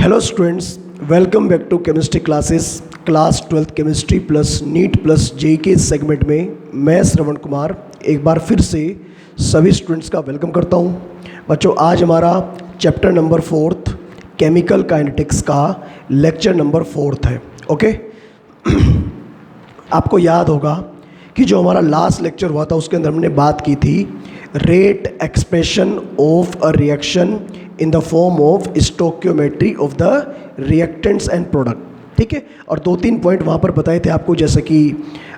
Hello students, welcome back to chemistry classes. Class 12th chemistry plus NEET plus JEE के segment में मैं श्रवण कुमार एक बार फिर से सभी स्टूडेंट्स का वेलकम करता हूं। बच्चों, आज हमारा chapter number 4th chemical kinetics का लेक्चर नंबर 4th है। ओके आपको याद होगा कि जो हमारा लास्ट लेक्चर हुआ था उसके अंदर हमने बात की थी rate expression of a reaction in the form of stoichiometry of the reactants and product. ठीक है, और 2-3 पॉइंट वहाँ पर बताए थे आपको, जैसे कि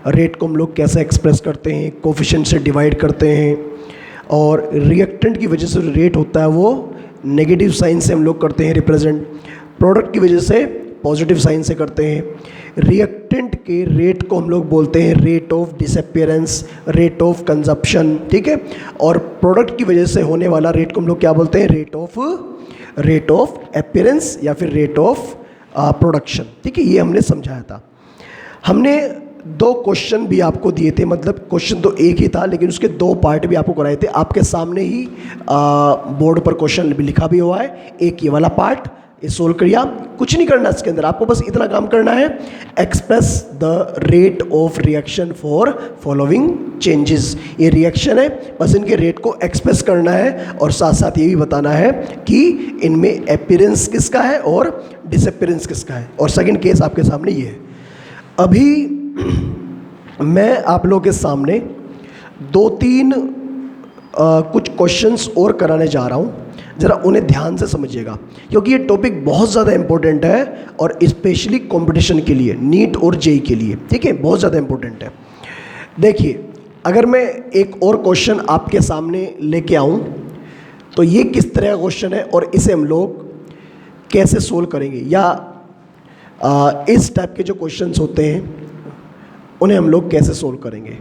रेट को हम लोग कैसे एक्सप्रेस करते हैं, कोफिशिएंट से डिवाइड करते हैं, और रिएक्टेंट की वजह से रेट होता है वो नेगेटिव साइन से हम लोग करते हैं रिप्रेजेंट, प्रोडक्ट की वजह से पॉजिटिव साइन से करते हैं। रिएक्टेंट के रेट को हम लोग बोलते हैं rate of disappearance, rate of consumption. ठीक है, और प्रोडक्ट की वजह से होने वाला रेट को हम लोग क्या बोलते हैं, रेट ऑफ अपीयरेंस या फिर रेट ऑफ प्रोडक्शन। ठीक है, ये हमने समझाया था। हमने 2 क्वेश्चन भी आपको दिए थे, मतलब क्वेश्चन तो एक ही था लेकिन उसके 2 पार्ट भी आपको कराए थे। आपके सामने ही बोर्ड पर क्वेश्चन भी लिखा भी हुआ है। एक ये वाला पार्ट ये सोल्व करिए, कुछ नहीं करना इसके अंदर, आपको बस इतना काम करना है, express the rate of reaction for following changes. ये रिएक्शन है, बस इनके रेट को एक्सप्रेस करना है और साथ साथ ये भी बताना है कि इनमें अपीयरेंस किसका है और डिसअपीयरेंस किसका है। और सेकंड केस आपके सामने ये है। अभी मैं आप लोगों के सामने 2-3 कुछ क्वेश्चंस और कराने जा रहा हूँ, ज़रा उन्हें ध्यान से समझिएगा क्योंकि ये टॉपिक बहुत ज़्यादा इंपॉर्टेंट है और स्पेशली कंपटीशन के लिए, नीट और जेई के लिए। ठीक है, बहुत ज़्यादा इंपॉर्टेंट है। देखिए, अगर मैं एक और क्वेश्चन आपके सामने लेके आऊँ तो ये किस तरह का क्वेश्चन है और इसे हम लोग कैसे सोल्व करेंगे, या इस टाइप के जो क्वेश्चंस होते हैं उन्हें हम लोग कैसे सोल्व करेंगे।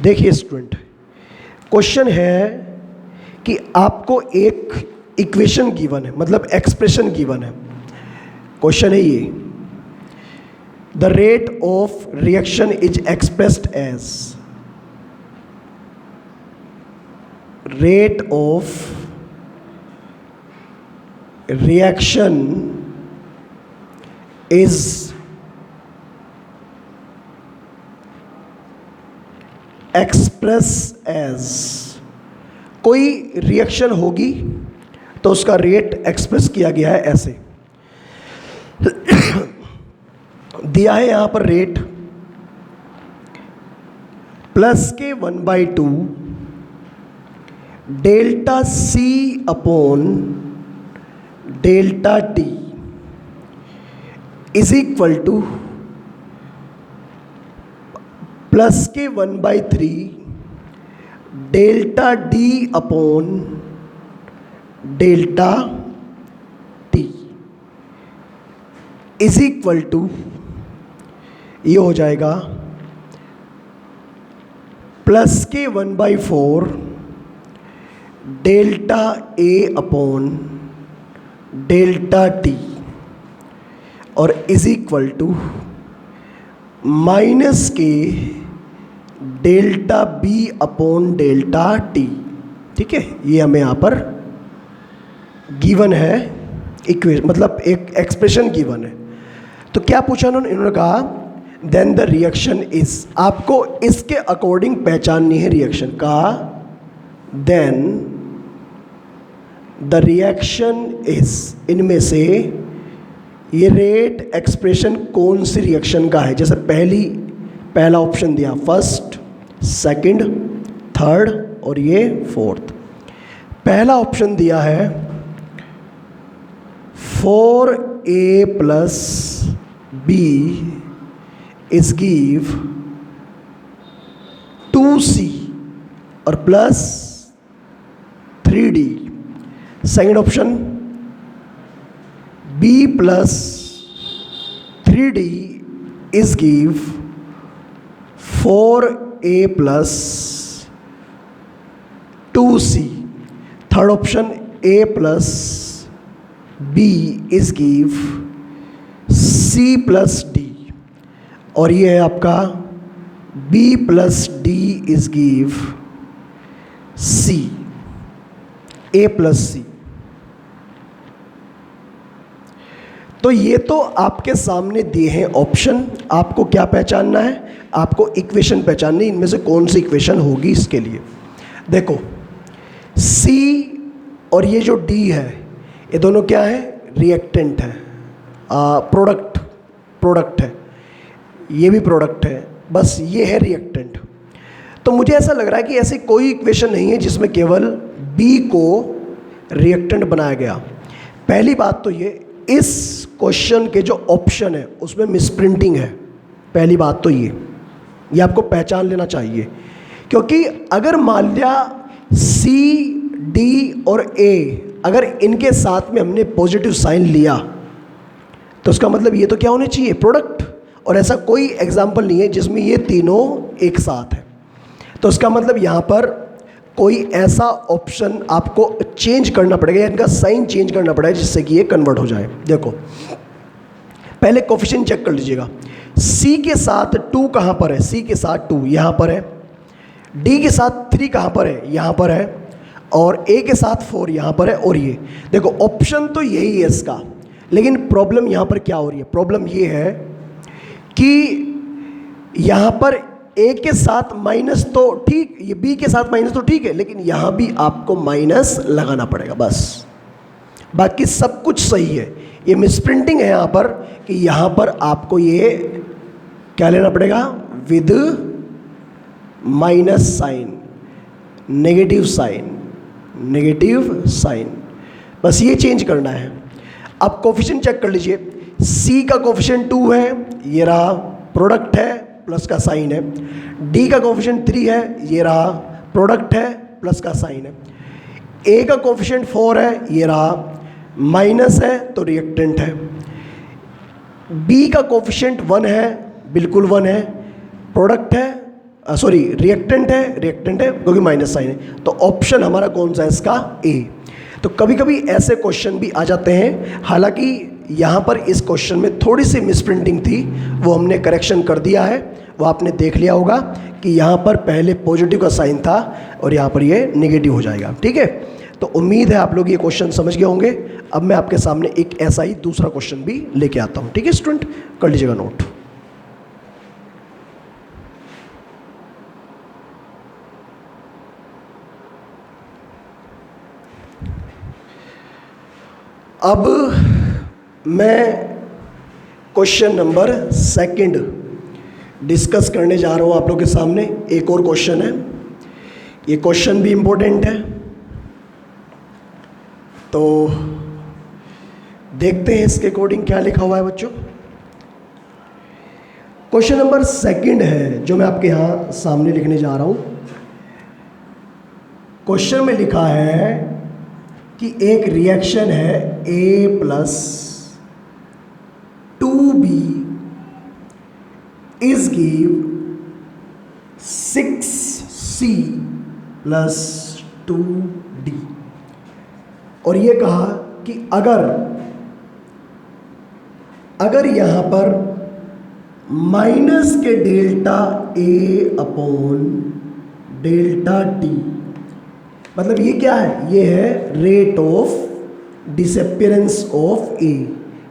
देखिए स्टूडेंट, क्वेश्चन है कि आपको एक इक्वेशन गिवन है, मतलब एक्सप्रेशन गिवन है। क्वेश्चन है ये, the rate of reaction is expressed as, rate of reaction is express as, कोई रिएक्शन होगी तो उसका रेट एक्सप्रेस किया गया है ऐसे। दिया है यहां पर rate plus K 1/2 delta C upon delta T is equal to plus K 1/3 delta D upon delta T is equal to, ये हो जाएगा plus K 1/4 delta A upon delta T, और इज इक्वल टू माइनस के delta B upon delta T. ठीक है, ये हमें यहाँ पर गिवन है इक्वेशन, मतलब एक एक्सप्रेशन गिवन है। तो क्या पूछा इन्होंने कहा देन द रिएक्शन इज, आपको इसके अकॉर्डिंग पहचाननी है रिएक्शन का। देन द रिएक्शन इज, इनमें से ये रेट एक्सप्रेशन कौन सी रिएक्शन का है। जैसे पहला ऑप्शन दिया फर्स्ट, सेकंड, थर्ड और ये फोर्थ। पहला ऑप्शन दिया है 4a plus B is give 2c और plus 3d। Second option b plus 3d is give 4a plus 2c। Third option a plus b is give c plus d, और ये है आपका b plus d is give c, a plus c। तो ये तो आपके सामने दिए हैं ऑप्शन, आपको क्या पहचानना है, आपको इक्वेशन पहचाननी, इनमें से कौन सी इक्वेशन होगी इसके लिए। देखो C और ये जो D है ये दोनों क्या है, रिएक्टेंट है, प्रोडक्ट है, ये भी प्रोडक्ट है, बस ये है रिएक्टेंट। तो मुझे ऐसा लग रहा है कि ऐसी कोई इक्वेशन नहीं है जिसमें केवल B को रिएक्टेंट बनाया गया। पहली बात तो ये, इस क्वेश्चन के जो ऑप्शन है उसमें मिसप्रिंटिंग है, पहली बात तो ये आपको पहचान लेना चाहिए। क्योंकि अगर मान लिया C, D और A अगर इनके साथ में हमने पॉजिटिव साइन लिया तो उसका मतलब ये तो क्या होने चाहिए, प्रोडक्ट। और ऐसा कोई एग्जाम्पल नहीं है जिसमें ये तीनों एक साथ है। तो उसका मतलब यहाँ पर कोई ऐसा ऑप्शन आपको चेंज करना पड़ेगा, इनका साइन चेंज करना पड़ेगा जिससे कि ये कन्वर्ट हो जाए। देखो पहले कोफिशिएंट चेक कर लीजिएगा। C के साथ 2 कहाँ पर है, C के साथ 2 यहाँ पर है, D के साथ 3 कहाँ पर है, यहाँ पर है, और A के साथ 4 यहाँ पर है। और ये देखो ऑप्शन तो यही है इसका, लेकिन प्रॉब्लम यहाँ पर क्या हो रही है, प्रॉब्लम ये है कि यहाँ पर A के साथ माइनस तो ठीक, ये B के साथ माइनस तो ठीक है, लेकिन यहाँ भी आपको माइनस लगाना पड़ेगा बस, बाकी सब कुछ सही है। ये मिसप्रिंटिंग है यहाँ पर कि यहाँ पर आपको ये क्या लेना पड़ेगा, with minus sign, negative sign, बस ये चेंज करना है। अब कोफिशिएंट चेक कर लीजिए, C का कोफिशिएंट 2 है, ये रहा, प्रोडक्ट है, प्लस का साइन है। D का कोफिशिएंट 3 है, ये रहा, प्रोडक्ट है, प्लस का साइन है। A का कोफिशिएंट 4 है, ये रहा, माइनस है तो रिएक्टेंट है। B का कोफिशिएंट 1 है, बिल्कुल 1 है, प्रोडक्ट है, सॉरी रिएक्टेंट है क्योंकि माइनस साइन है। तो ऑप्शन हमारा कौन सा है इसका, A। तो कभी कभी ऐसे क्वेश्चन भी आ जाते हैं, हालांकि यहाँ पर इस क्वेश्चन में थोड़ी सी मिसप्रिंटिंग थी, वो हमने करेक्शन कर दिया है, वो आपने देख लिया होगा कि यहाँ पर पहले पॉजिटिव का साइन था और यहाँ पर ये नेगेटिव हो जाएगा। ठीक है, तो उम्मीद है आप लोग ये क्वेश्चन समझ गए होंगे। अब मैं आपके सामने एक ऐसा ही दूसरा क्वेश्चन भी लेके आता हूँ। ठीक है स्टूडेंट, कर लीजिएगा नोट। अब मैं क्वेश्चन नंबर 2 डिस्कस करने जा रहा हूँ आप लोग के सामने। एक और क्वेश्चन है, ये क्वेश्चन भी इम्पोर्टेंट है, तो देखते हैं इसके अकॉर्डिंग क्या लिखा हुआ है बच्चों। क्वेश्चन नंबर 2 है जो मैं आपके यहाँ सामने लिखने जा रहा हूँ। क्वेश्चन में लिखा है कि एक रिएक्शन है A plus 2B is give 6C plus 2D, और ये कहा कि अगर यहां पर माइनस के delta A upon delta T, मतलब ये क्या है, ये है rate of disappearance of A,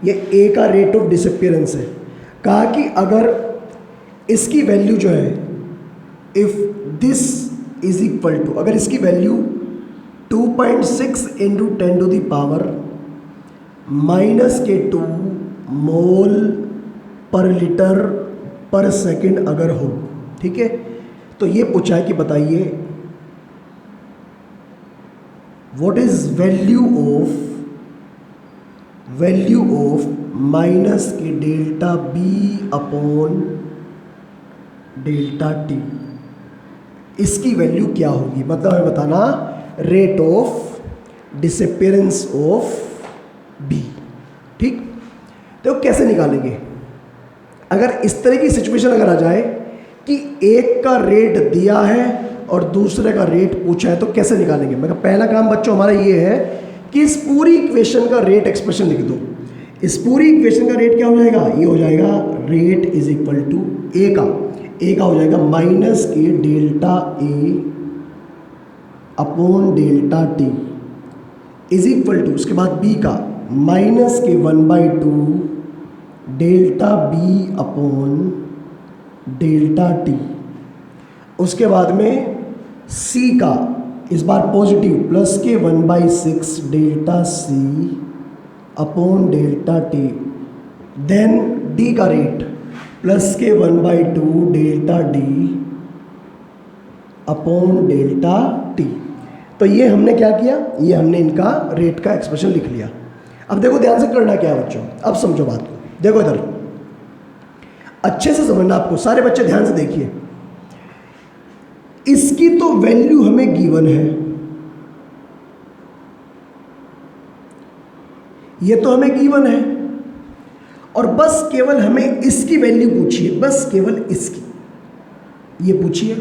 ये A का रेट ऑफ डिसअपियरेंस है। कहा कि अगर इसकी वैल्यू जो है, if this is equal to, अगर इसकी value 2.6 into 10 to the power -2 mole per litre पर सेकंड अगर हो, ठीक है, तो ये पूछा है कि बताइए what is value of minus के delta B upon delta T, इसकी वैल्यू क्या होगी, मतलब हमें बताना rate of disappearance of B। ठीक, तो कैसे निकालेंगे, अगर इस तरह की सिचुएशन अगर आ जाए कि एक का रेट दिया है और दूसरे का रेट पूछा है, तो कैसे निकालेंगे। मैं पहला काम बच्चों हमारा ये है कि इस पूरी इक्वेशन का रेट एक्सप्रेशन लिख दो। इस पूरी इक्वेशन का रेट क्या हो जाएगा, ये हो जाएगा rate is equal to A का हो जाएगा माइनस के delta A upon delta T is equal to, उसके बाद B का minus K 1/2 delta B upon delta T. उसके बाद में सी का इस बार positive plus K 1/6 delta C upon delta T. Then D का rate plus K 1/2 delta D upon delta T. तो ये हमने क्या किया, ये हमने इनका रेट का एक्सप्रेशन लिख लिया। अब देखो ध्यान से करना क्या है बच्चों, अब समझो बात को, देखो इधर अच्छे से समझना आपको, सारे बच्चे ध्यान से देखिए। इसकी तो वैल्यू हमें गिवन है, ये तो हमें गिवन है, और बस केवल हमें इसकी वैल्यू पूछिए, बस केवल इसकी ये पूछिए।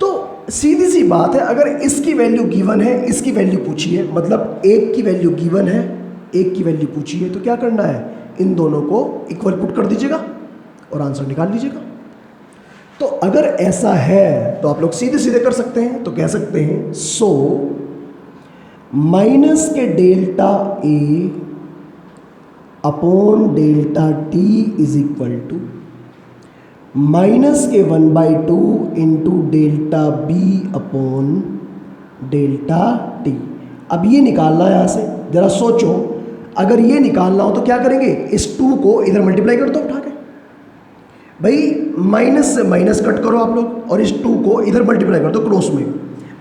तो सीधी सी बात है, अगर इसकी वैल्यू गिवन है, इसकी वैल्यू पूछिए, मतलब एक की वैल्यू गिवन है, एक की वैल्यू पूछिए, तो क्या करना है, इन दोनों को इक्वल पुट कर दीजिएगा और आंसर निकाल लीजिएगा। तो अगर ऐसा है तो आप लोग सीधे सीधे कर सकते हैं, तो कह सकते हैं सो माइनस के delta A upon delta T is equal to minus K 1/2 into delta B upon delta T. अब ये निकालना है यहाँ से, जरा सोचो, अगर ये निकालना हो तो क्या करेंगे, इस 2 को इधर मल्टीप्लाई कर दो उठा के, भाई माइनस से माइनस कट करो आप लोग, और इस 2 को इधर मल्टीप्लाई कर दो क्रॉस में।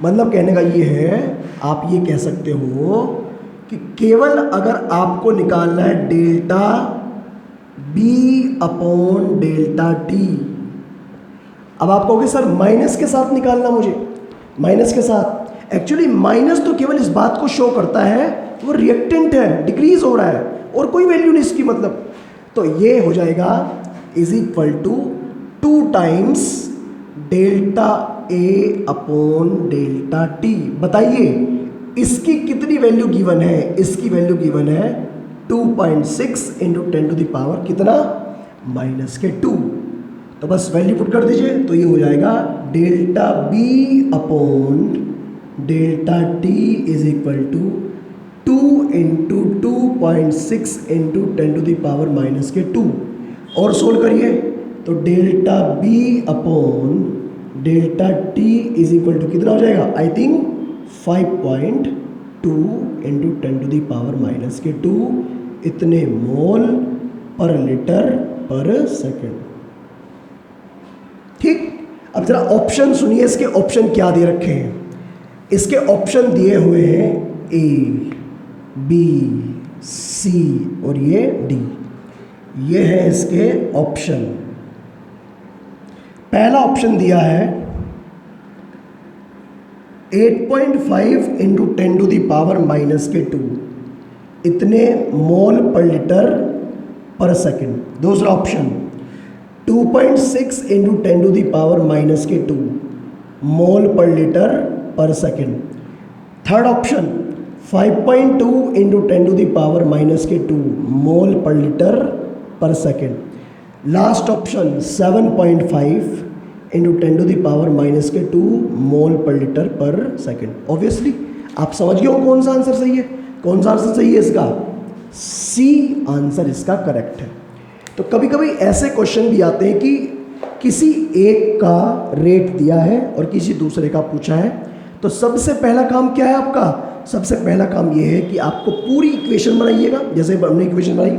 मतलब कहने का ये है, आप ये कह सकते हो कि केवल अगर आपको निकालना है delta B upon delta T. अब आप कहोगे सर माइनस के साथ निकालना मुझे, माइनस के साथ, एक्चुअली माइनस तो केवल इस बात को शो करता है वो रिएक्टेंट है, डिक्रीज हो रहा है, और कोई वैल्यू नहीं इसकी, मतलब तो ये हो जाएगा is equal to 2 times delta A upon delta T. बताइए इसकी कितनी वैल्यू गिवन है, इसकी वैल्यू गिवन है 2.6 इंटू 10 टू द पावर कितना, -2। तो बस वैल्यू पुट कर दीजिए, तो ये हो जाएगा delta B upon delta T is equal to 2 into 2.6 into 10 to the power -2। और सोल्व करिए तो delta B upon delta T is equal to कितना हो जाएगा, I think 5.2 into 10 to the power -2 इतने मोल पर लीटर पर सेकेंड। ठीक, अब जरा ऑप्शन सुनिए, इसके ऑप्शन क्या दे रखे हैं। इसके ऑप्शन दिए हुए हैं ए बी सी और ये डी, ये है इसके ऑप्शन। पहला ऑप्शन दिया है 8.5 इंटू 10 टू द पावर -2 इतने मोल पर लीटर पर सेकेंड। दूसरा option 2.6 into 10 to the power -2 mole per litre per second. Third option 5.2 into 10 to the power -2 mole per litre per second. Last option 7.5 into 10 to the power -2 mole per litre per second. Obviously आप समझ गए हो कौन सा answer सही है, कौन सा आंसर सही है इसका, सी आंसर इसका करेक्ट है। तो कभी कभी ऐसे क्वेश्चन भी आते हैं कि किसी एक का रेट दिया है और किसी दूसरे का पूछा है, तो सबसे पहला काम क्या है आपका, सबसे पहला काम ये है कि आपको पूरी इक्वेशन बनाइएगा, जैसे हमने इक्वेशन बनाई,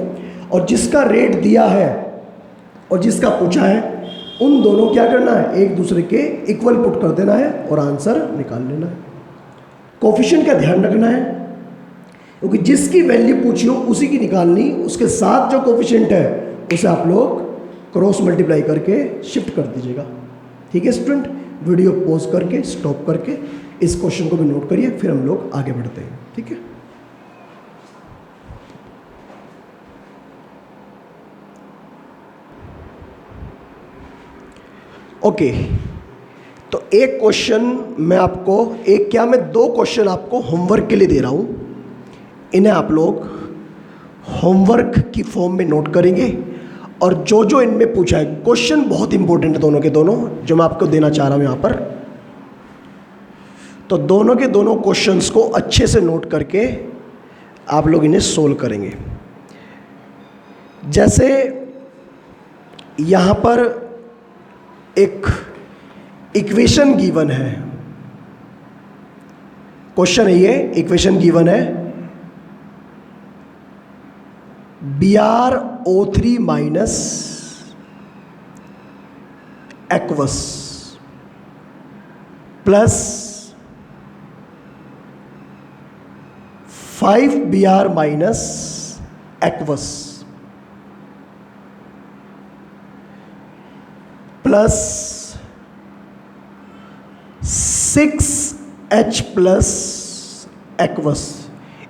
और जिसका रेट दिया है और जिसका पूछा है उन दोनों क्या करना है, एक दूसरे के इक्वल पुट कर देना है और आंसर निकाल लेना है। कोफिशिएंट का ध्यान रखना है, क्योंकि जिसकी वैल्यू पूछी हो उसी की निकालनी, उसके साथ जो कोफिशिएंट है उसे आप लोग क्रॉस मल्टीप्लाई करके शिफ्ट कर दीजिएगा। ठीक है स्टूडेंट, वीडियो पॉज करके स्टॉप करके इस क्वेश्चन को भी नोट करिए, फिर हम लोग आगे बढ़ते हैं। ठीक है, ओके। तो एक क्वेश्चन मैं आपको, एक क्या मैं 2 क्वेश्चन आपको होमवर्क के लिए दे रहा हूं, इन्हें आप लोग होमवर्क की फॉर्म में नोट करेंगे, और जो जो इनमें पूछा है, क्वेश्चन बहुत इंपॉर्टेंट है दोनों के दोनों, जो मैं आपको देना चाह रहा हूं यहां पर। तो दोनों के दोनों क्वेश्चंस को अच्छे से नोट करके आप लोग इन्हें सोल्व करेंगे। जैसे यहाँ पर एक इक्वेशन गिवन है, क्वेश्चन है ये, इक्वेशन गिवन है BrO3 minus aqueous plus 5Br minus aqueous plus 6H plus aqueous.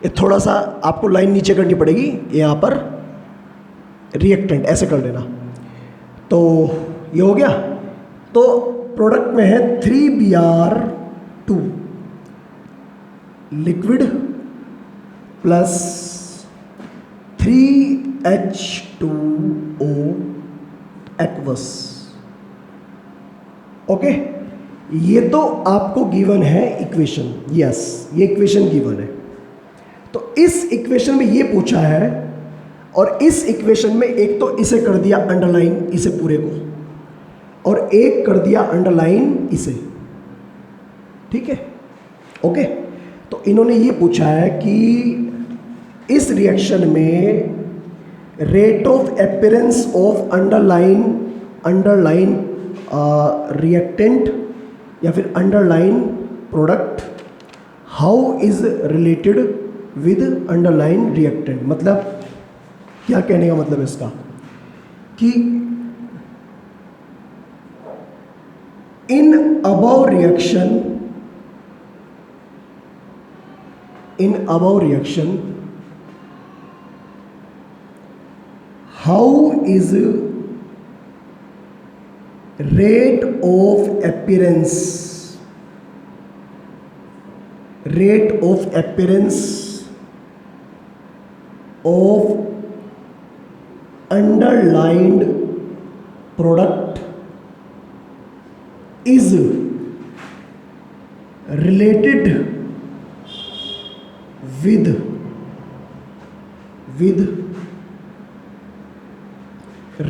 ये थोड़ा सा आपको लाइन नीचे करनी पड़ेगी, यहाँ पर रिएक्टेंट ऐसे कर लेना। तो ये हो गया। तो प्रोडक्ट में है 3Br2 liquid plus 3H2O aqueous. Okay, ये तो आपको गिवन है इक्वेशन, यस ये इक्वेशन गिवन है। तो इस इक्वेशन में ये पूछा है, और इस इक्वेशन में एक तो इसे कर दिया अंडरलाइन, इसे पूरे को, और एक कर दिया अंडरलाइन इसे, ठीक है। ओके, तो इन्होंने ये पूछा है कि इस रिएक्शन में rate of appearance of underline reactant या फिर underline product how is related with underline reactant. मतलब क्या कहने का मतलब इसका कि in above reaction how is rate of appearance of underlined product is related with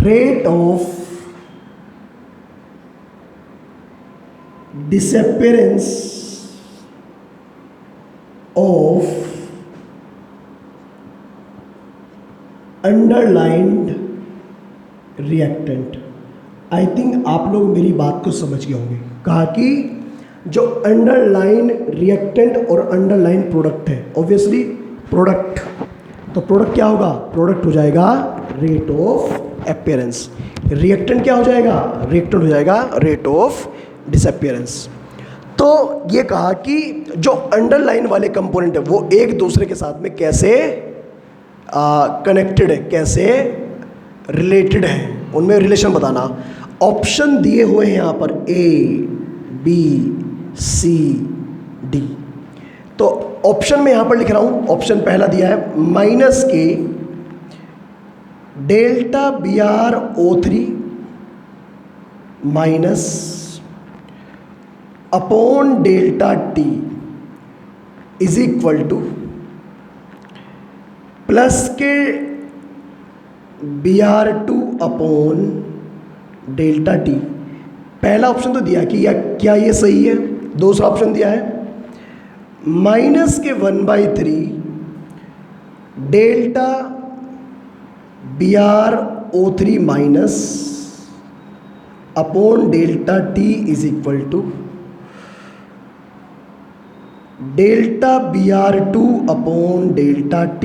rate of disappearance of underlined reactant। I think आप लोग मेरी बात को समझ गए होंगे। कहा कि जो अंडरलाइन रिएक्टेंट और अंडरलाइन प्रोडक्ट है, ऑब्वियसली प्रोडक्ट, तो प्रोडक्ट क्या होगा, प्रोडक्ट हो जाएगा रेट ऑफ अपीयरेंस, रिएक्टेंट क्या हो जाएगा, रिएक्टेंट हो जाएगा रेट ऑफ डिसअपीयरेंस। तो ये कहा कि जो अंडरलाइन वाले कंपोनेंट है वो एक दूसरे के साथ में कैसे कनेक्टेड है, कैसे रिलेटेड है, उनमें रिलेशन बताना। ऑप्शन दिए हुए हैं यहाँ पर ABCD। तो ऑप्शन में यहाँ पर लिख रहा हूँ, ऑप्शन पहला दिया है -K delta BrO3 minus upon delta T is equal to +K Br2 upon delta T। पहला ऑप्शन तो दिया कि या क्या ये सही है। दूसरा ऑप्शन दिया है -K 1/3 delta BrO3 minus upon delta T is equal to delta Br2 upon delta T।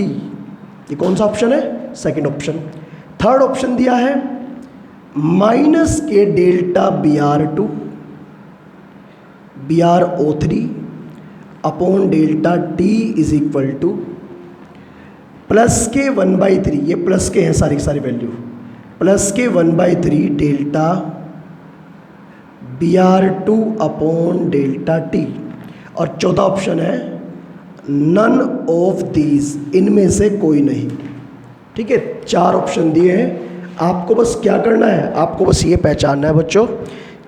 ये कौन सा ऑप्शन है, सेकंड ऑप्शन। थर्ड ऑप्शन दिया है -K delta BrO3 upon delta T is equal to +K 1/3, ये +K है सारी value, +K 1/3 delta Br2 upon delta T। और चौथा ऑप्शन है नन ऑफ दीज, इनमें से कोई नहीं। ठीक है, चार ऑप्शन दिए हैं। आपको बस क्या करना है, आपको बस ये पहचानना है बच्चों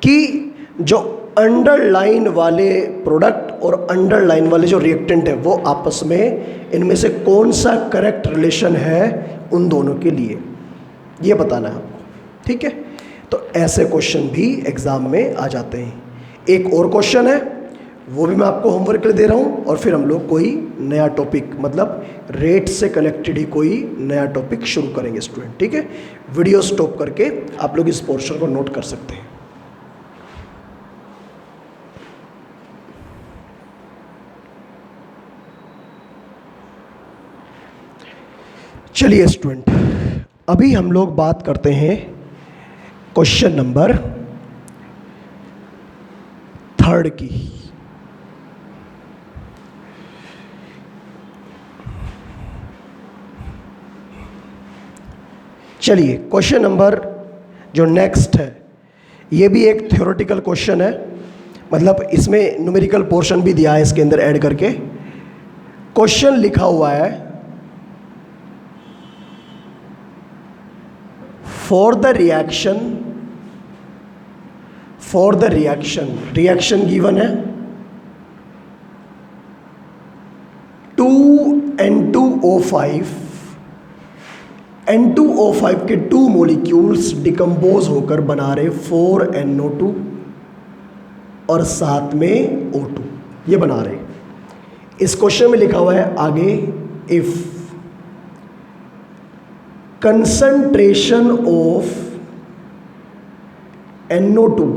कि जो अंडरलाइन वाले प्रोडक्ट और अंडरलाइन वाले जो रिएक्टेंट है वो आपस में इनमें से कौन सा करेक्ट रिलेशन है उन दोनों के लिए, ये बताना है आपको, ठीक है। तो ऐसे क्वेश्चन भी एग्जाम में आ जाते हैं। एक और क्वेश्चन है, वो भी मैं आपको होमवर्क के लिए दे रहा हूँ, और फिर हम लोग कोई नया टॉपिक, मतलब रेट से कनेक्टेड ही कोई नया टॉपिक शुरू करेंगे स्टूडेंट, ठीक है। वीडियो स्टॉप करके आप लोग इस पोर्शन को नोट कर सकते हैं। चलिए स्टूडेंट, अभी हम लोग बात करते हैं क्वेश्चन नंबर 3 की। चलिए क्वेश्चन नंबर जो नेक्स्ट है, ये भी एक थ्योरेटिकल क्वेश्चन है, मतलब इसमें न्यूमेरिकल पोर्शन भी दिया है इसके अंदर ऐड करके। क्वेश्चन लिखा हुआ है, फॉर द रिएक्शन गिवन है 2N2O5 N2O5 के 2 मॉलिक्यूल्स डिकम्पोज होकर बना रहे 4NO2 और साथ में O2, ये बना रहे। इस क्वेश्चन में लिखा हुआ है आगे, if concentration of NO2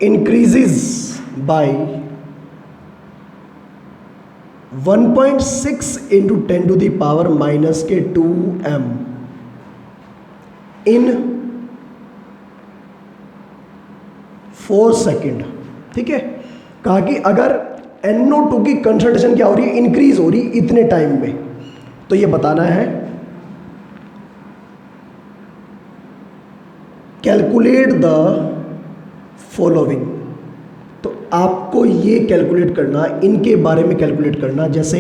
increases by 1.6 into 10 to the power minus के 2m in 4 सेकेंड, ठीक है। कहा कि अगर NO2 की कंसंट्रेशन क्या हो रही है, इंक्रीज हो रही इतने टाइम में, तो ये बताना है कैलकुलेट द फॉलोइंग। तो आपको ये कैलकुलेट करना, इनके बारे में कैलकुलेट करना, जैसे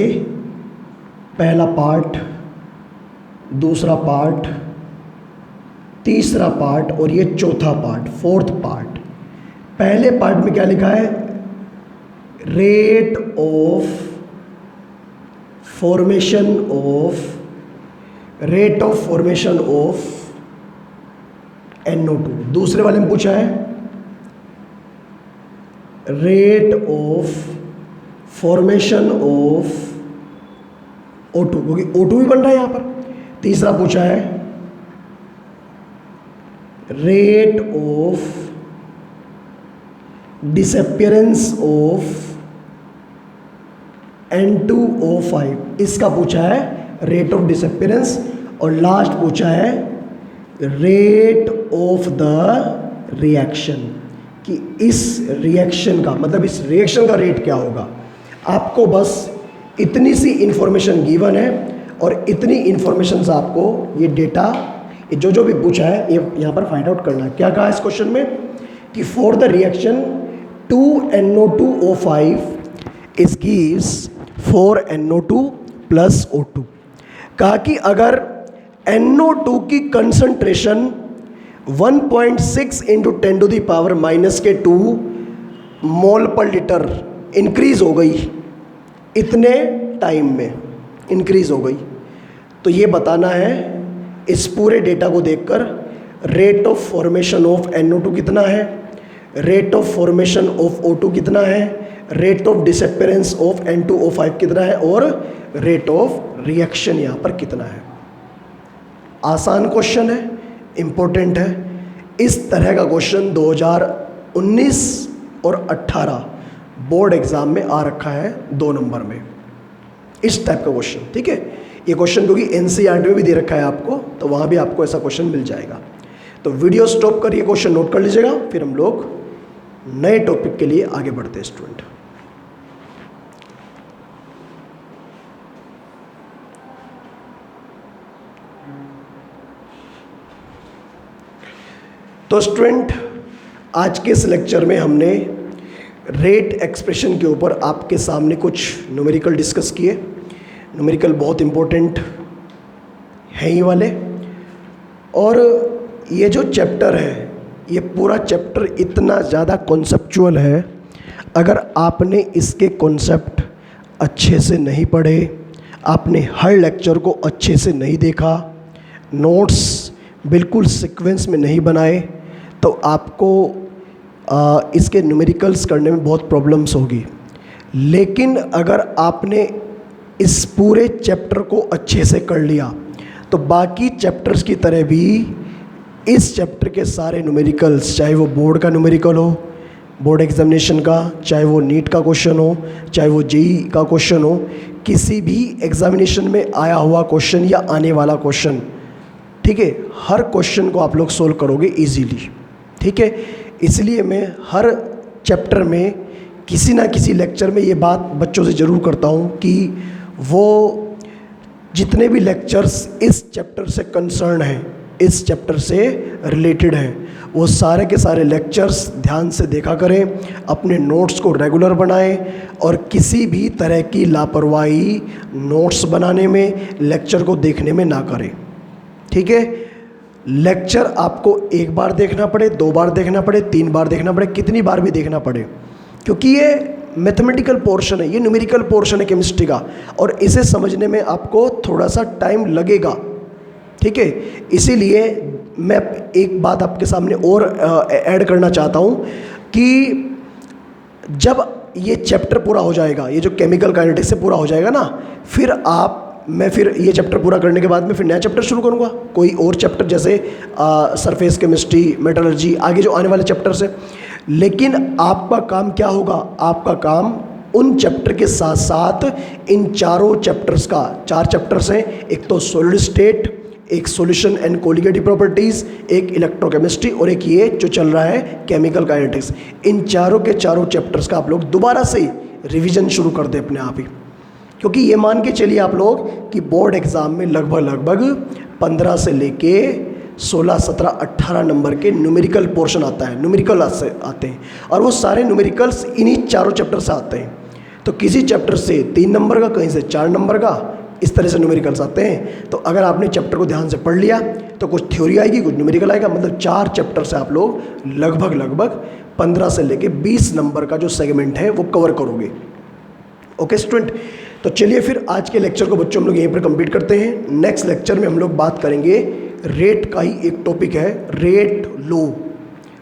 पहला पार्ट, दूसरा पार्ट, तीसरा पार्ट और ये चौथा पार्ट, फोर्थ पार्ट। पहले पार्ट में क्या लिखा है, rate of formation of NO2। दूसरे वाले में पूछा है rate of formation of O2, क्योंकि O2 भी बन रहा है यहाँ पर। तीसरा पूछा है rate of disappearance of N2O5, इसका पूछा है रेट ऑफ डिसअपियरेंस। और लास्ट पूछा है रेट ऑफ द रिएक्शन, कि इस रिएक्शन का, मतलब इस रिएक्शन का रेट क्या होगा। आपको बस इतनी सी इंफॉर्मेशन गिवन है और इतनी इंफॉर्मेशन से आपको ये डेटा, ये जो भी पूछा है ये यहाँ पर फाइंड आउट करना है। क्या कहा इस क्वेश्चन में कि फॉर द रिएक्शन 2NO2O5 इस गिव्स 4NO2 प्लस O2। कहा कि अगर NO2 की concentration 1.6 into 10 to the power minus के 2 मोल पर लीटर इंक्रीज हो गई, इतने टाइम में इंक्रीज हो गई, तो ये बताना है इस पूरे डेटा को देखकर rate of formation of NO2 कितना है, rate of formation of O2 कितना है, rate of disappearance of N2O5 कितना है, और रेट ऑफ रिएक्शन यहाँ पर कितना है। आसान क्वेश्चन है, इम्पोर्टेंट है। इस तरह का क्वेश्चन 2019 और 18 बोर्ड एग्जाम में आ रखा है 2 नंबर में, इस टाइप का क्वेश्चन, ठीक है। ये क्वेश्चन क्योंकि NCERT में भी दे रखा है आपको, तो वहाँ भी आपको ऐसा क्वेश्चन मिल जाएगा। तो वीडियो स्टॉप कर ये क्वेश्चन नोट कर लीजिएगा, फिर हम लोग नए टॉपिक के लिए आगे बढ़ते हैं स्टूडेंट। तो स्टूडेंट, आज के इस लेक्चर में हमने रेट एक्सप्रेशन के ऊपर आपके सामने कुछ न्यूमेरिकल डिस्कस किए। न्यूमेरिकल बहुत इम्पोर्टेंट है ही वाले, और ये जो चैप्टर है, ये पूरा चैप्टर इतना ज़्यादा कॉन्सेप्चुअल है, अगर आपने इसके कॉन्सेप्ट अच्छे से नहीं पढ़े, आपने हर लेक्चर को अच्छे से नहीं देखा, नोट्स बिल्कुल सीक्वेंस में नहीं बनाए, तो आपको इसके न्यूमेरिकल्स करने में बहुत प्रॉब्लम्स होगी। लेकिन अगर आपने इस पूरे चैप्टर को अच्छे से कर लिया तो बाकी चैप्टर्स की तरह भी इस चैप्टर के सारे न्यूमेरिकल्स, चाहे वो बोर्ड का न्यूमेरिकल हो, बोर्ड एग्जामिनेशन का, चाहे वो नीट का क्वेश्चन हो, चाहे वो जेई का क्वेश्चन हो, किसी भी एग्जामिनेशन में आया हुआ क्वेश्चन या आने वाला क्वेश्चन, ठीक है, हर क्वेश्चन को आप लोग सोल्व करोगे इजीली। ठीक है, इसलिए मैं हर चैप्टर में किसी ना किसी लेक्चर में ये बात बच्चों से ज़रूर करता हूँ कि वो जितने भी लेक्चर्स इस चैप्टर से कंसर्न हैं, इस चैप्टर से रिलेटेड हैं, वो सारे के सारे लेक्चर्स ध्यान से देखा करें, अपने नोट्स को रेगुलर बनाएं और किसी भी तरह की लापरवाही नोट्स बनाने में, लेक्चर को देखने में ना करें। ठीक है, लेक्चर आपको एक बार देखना पड़े, 2 बार देखना पड़े, 3 बार देखना पड़े, कितनी बार भी देखना पड़े, क्योंकि ये मैथमेटिकल पोर्शन है, ये न्यूमेरिकल पोर्शन है केमिस्ट्री का, और इसे समझने में आपको थोड़ा सा टाइम लगेगा। ठीक है, इसीलिए मैं एक बात आपके सामने और ऐड करना चाहता हूँ कि जब ये चैप्टर पूरा हो जाएगा, ये जो केमिकल काइनेटिक्स से पूरा हो जाएगा ना, फिर मैं फिर ये चैप्टर पूरा करने के बाद में फिर नया चैप्टर शुरू करूँगा, कोई और चैप्टर, जैसे सरफेस केमिस्ट्री, मेटलर्जी, आगे जो आने वाले चैप्टर्स हैं। लेकिन आपका काम क्या होगा, आपका काम उन चैप्टर के साथ साथ इन चारों चैप्टर्स का, 4 चैप्टर्स हैं, एक तो सॉलिड स्टेट, एक सॉल्यूशन एंड कोलिगेटिव प्रॉपर्टीज़, एक इलेक्ट्रोकेमिस्ट्री और एक ये जो चल रहा है केमिकल काइनेटिक्स। इन चारों के चारों चैप्टर्स का आप लोग दोबारा से रिवीजन शुरू कर दें अपने आप ही, क्योंकि ये मान के चलिए आप लोग कि बोर्ड एग्ज़ाम में लगभग 15 से लेके 16, 17, 18 नंबर के न्यूमेरिकल पोर्शन आता है, न्यूमेरिकल आते हैं, और वो सारे न्यूमेरिकल्स इन्हीं चारों चैप्टर से आते हैं। तो किसी चैप्टर से 3 नंबर का, कहीं से 4 नंबर का, इस तरह से न्यूमेरिकल्स आते हैं। तो अगर आपने चैप्टर को ध्यान से पढ़ लिया तो कुछ थ्योरी आएगी, कुछ न्यूमेरिकल आएगा, मतलब 4 चैप्टर से आप लोग लगभग 15 से लेके 20 नंबर का जो सेगमेंट है वो कवर करोगे। ओके स्टूडेंट, तो चलिए फिर आज के लेक्चर को बच्चों हम लोग यहीं पर कंप्लीट करते हैं। नेक्स्ट लेक्चर में हम लोग बात करेंगे रेट का ही एक टॉपिक है, रेट लो।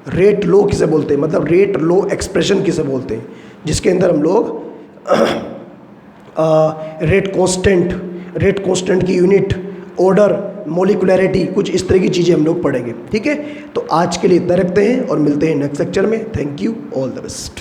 रेट लो किसे बोलते हैं, मतलब रेट लो एक्सप्रेशन किसे बोलते हैं, जिसके अंदर हम लोग रेट कांस्टेंट की यूनिट, ऑर्डर, मोलिकुलरिटी, कुछ इस तरह की चीज़ें हम लोग पढ़ेंगे। ठीक है, तो आज के लिए इतना रखते हैं और मिलते हैं नेक्स्ट लेक्चर में। Thank you, all the best.